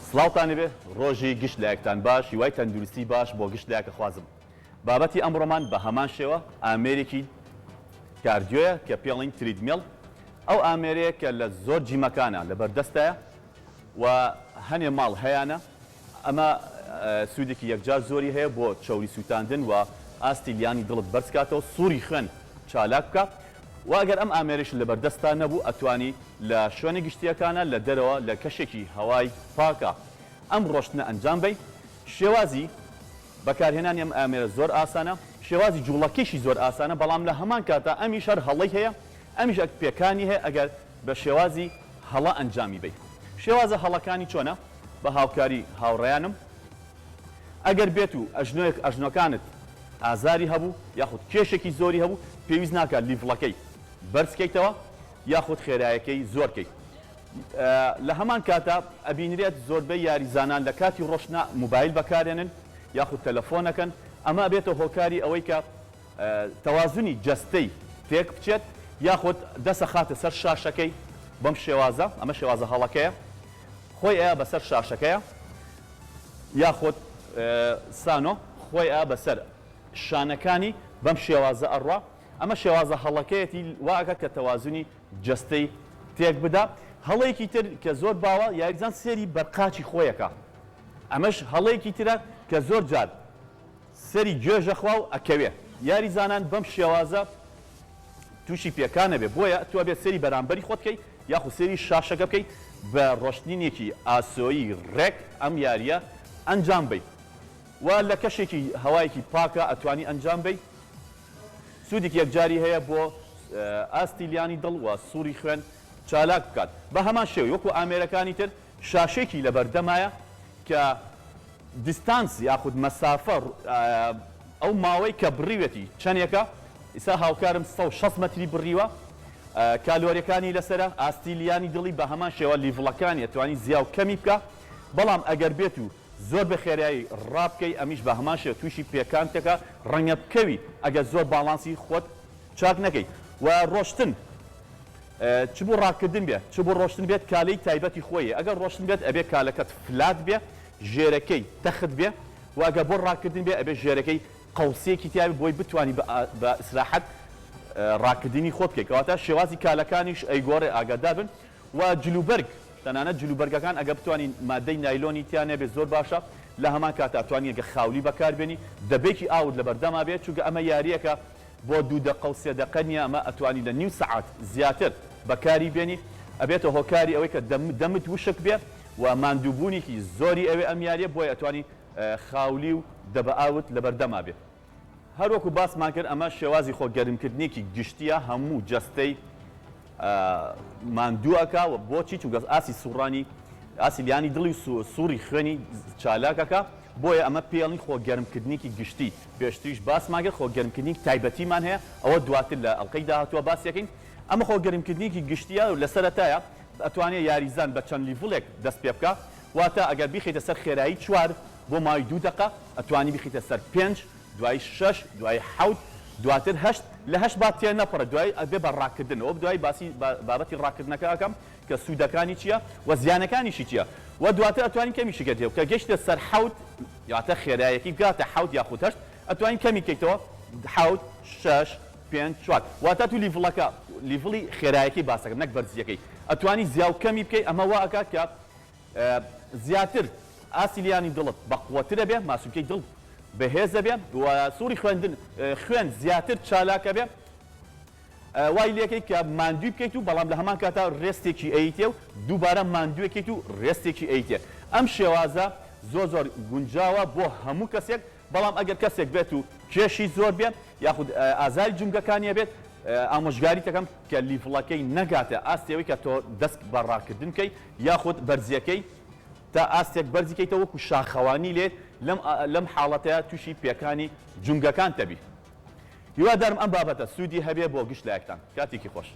سڵاوتان بێ ڕۆژی گشت لایەکتان باش هیوای تەندروستی باش بۆ گشت لایەکە خوازم بابەتی ئەمڕۆمان بە هەمان شێوە ئامێرێکی کاردیۆیە کە پێڵین تریدمیل ئەو ئامێرەیە کە لە زۆر جیمەکانە لەبەردەستایە و هەنێ ماڵ هەیەە ئەمە سوودێکی یەکجار زۆری هەیە بۆ چەوری سووتاندن و ئاستی لیانی دڵت بەرزکاتەوە سووری خوێن چالاک بکە و ئەگەر ئەم ئامێرەش لەبەردەستان نەبوو ئەتوانی لە شوێنە گشتیەکانە لە دەرەوە لە کەشێکی هەوای پاکە ئەم ڕۆشتنە ئەنجام بی شێوازی بەکارهێنانی ئەم ئامێرە زۆر ئاسانە شێوازی جوڵەکەشی زۆر ئاسانە بەڵام لە هەمان کاتە ئەمیش هەر هەڵی هەیە ئەمیش پێکانی هەیە ئەگەر بە شێوازی هەڵە ئەنجامی بی شێوازە هەڵەکانی چۆنە بە هاوکاری هاوڕێیانم ئەگەر بێت و ئەژنۆکانت ئازاری هەبوو یاخود کێشێکی زۆری هەبوو پێویست ناکات لیڤڵەکەی بەرزکەیتەوە یاخود خێرایەکەی زۆرکەیت لە هەمان کاتە ئەبینرێت زۆربەی یاریزانان لە کاتی ڕۆشنە موبایل بەکارێنن یاخود تەلەفۆنەکەن ئەمە بێتە هۆکاری ئەوەی کە تەوازنی جەستەی تێک بچێت یاخود دەسە خاتە سەر شاشەکەی بەم شێوازە ئەمە شێوازە هەڵەکەیە خۆی ئەیە بەسەر شاشەکەیە یاخود سانۆ خۆی ئەیە بەسەر شانەکانی بەم شێوازە ئەڕوا ئەمە شێوازە هەڵەکەیەتی واکە کە تەوازنی جەستەی تێک بدا هەڵەیەکی تر کە زۆر باوە یاریزان سێری بەرقاچی خۆیەکە ئەمەش هەڵەیەکی ترە کە زۆر جار سەری گوێژە خوا و ئەکەوێ یاریزانان بەم شێوازە تووشی پێکانە بێ بۆیە تو بێت سەری بەرامبەری خۆت بکەیت یاخود سەری شاشەکە بکەیت بە ڕۆشتنینێکی ئاسۆیی ڕێک ئەم یاریە ئەنجام بیت و لە کەشێکی هەوایەکی پاکە ئەتوانی ئەنجام بیت سوودێکی یەکجاری هەیە بۆ ئاستی لیانی دڵ و سووری خوێن چالاک بکات بە هەمان شێوی وەکو ئامێرەکانی تر شاشێکی لە بەردەمایە کە دیستانس یاخود مەسافە ئەو ماوەی کە بڕیوێتی چەندێکە ئیسا هاوکارم 160 مەتری بڕیوە کالۆریەکانی لەسرە ئاستی لیانی دڵی بە هەمان شێوە لیڤڵەکانی ئەتوانی زیاو کەمی بکە بەڵام ئەگەر بێت و زۆر بە خێرایی ڕابکەی ئەمیش بە هەمان شێوە تووشی پێکانتەکە ڕەنگە بکەوی ئەگەر زۆر باڵانسی خۆت چاک نەکەیت و ڕۆشتن چ بۆ ڕاکردن بێ چ بۆ ڕۆشتن بێت کالەی تایبەتی خۆیە ئەگەر ڕۆشتن بێت ئەبێ کالەکەت فلات بێ ژێرەکەی تەخت بێ و ئەگە بۆ ڕاکردن بێ ئەبێ ژێرەکەی قەوسەیەکی تیاوی بۆی بتوانی بە ئیسراحەت ڕاکردنی خۆت بکەیت کەواتە شێوازی کالەکانیش ئەیگۆڕێ ئاگادار بن و جلوبەرگ تەنانەت جلوبەرگەکان ئەگە بتوانین مادەی نایلۆنی تیان نەبێ زۆر باشە لە هەمان کاتە ئەتوانی ئەگە خاولی بەکاربێنی دەبێکی ئاوت لە بەردەما بێت چونکە ئەمە یاریەکە بۆ 2 دقە و 3 دقە نیە ئەمە ئەتوانی لە نیو سەعات زیاتر بەکاری بێنی ئەبێتە هۆکاری ئەوەی کە دەمت وشک بێ و ماندووبوونێکی زۆری ئەوێ ئەم یاریە بۆی ئەتوانی خاولی و دەبە ئاوت لە بەردەما بێت هەروەکو باسمان کرد ئەمە شێوازی خۆگەرمکردنێکی گشتیە هەموو جەستەی ماندووەکە و بۆچی چونگەس ئاسی سوڕانی ئاسی لیانی دڵی و سووری خوێنی چالاکەکە بۆیە ئەمە پێڵی خۆگەرمکردنێکی گشتی پێشتریش باسماگە خۆگەرمکردنی تایبەتیمان هەیە ئەوە دواتر لە ئەڵلقەی داهاتووە باسیەکەین ئەمە خۆگەرمکردنێکی گشتیە و لەسەرەتایە ئەتوانێت یاریزان بە چەند لیڤڵێک دەست پێ بکە واتە ئەگەر بیخیتە سەر خێرایی 4 بۆ ماوەی 2 دقە ئەتوانی بخیتە سەر 5 دوای 6 دوای 7 دواتر 8 لە 8 بات تێ نەپڕە دوای ئەبێ بە ڕاکردن ئەو دوای باسی بابەتی ڕاکردنەکە ئەەکەم کە سوودەکانی چییە و زیانەکانیشی چییە و دواتر ئەتوانین کەمیشی گەدێ کە گەشتە سەر 7 یاتە خێرایەکی بگاتە 7 یاخود 8 ئەتوانین کەمی کەیتەوە 7 6 5 4 واتە تو لیڤڵەکە لیڤڵی خێرایەکی باسەکە نەک بەرزیەکەی ئەتوانی زیاو کەمی بکەیت ئەمە وا ئەکات کە زیاتر ئاسی لیانی دڵت بەقووەترە بێ ماسوولکەی دڵ بەهێزە بێ و سووری خوێن زیاتر چالاکە بێ وای لەکەی کە ماندووی بکەیت و بەڵام لە هەمان کاتە ڕێستێکی ئەیتێ و دووبارە ماندووەکەیت و ڕێستێکی ئەیتێ ئەم شێوازە زۆر گونجاوە بۆ هەموو کەسێک بەڵام ئەگەر کەسێک بێت و کێشی زۆر بێت یاخود ئازاری جونگەکانیە بێت ئامۆژگاری دەکەم کە لیڤڵەکەی نەگاتە ئاستێەوەی کە تۆ دەست بە ڕاکردن بکەیت یاخود بەرزیەکەی تا ئاستێک بەرزیکەیتەوە وەکو شاخەوانی لێت لەم حاڵەتەیە تووشی پێکانی جونگەکان تەبی هیوادارم ئەم بابەتە سوودی هەبێ بۆ گشت لایەکتان کاتێکی خۆش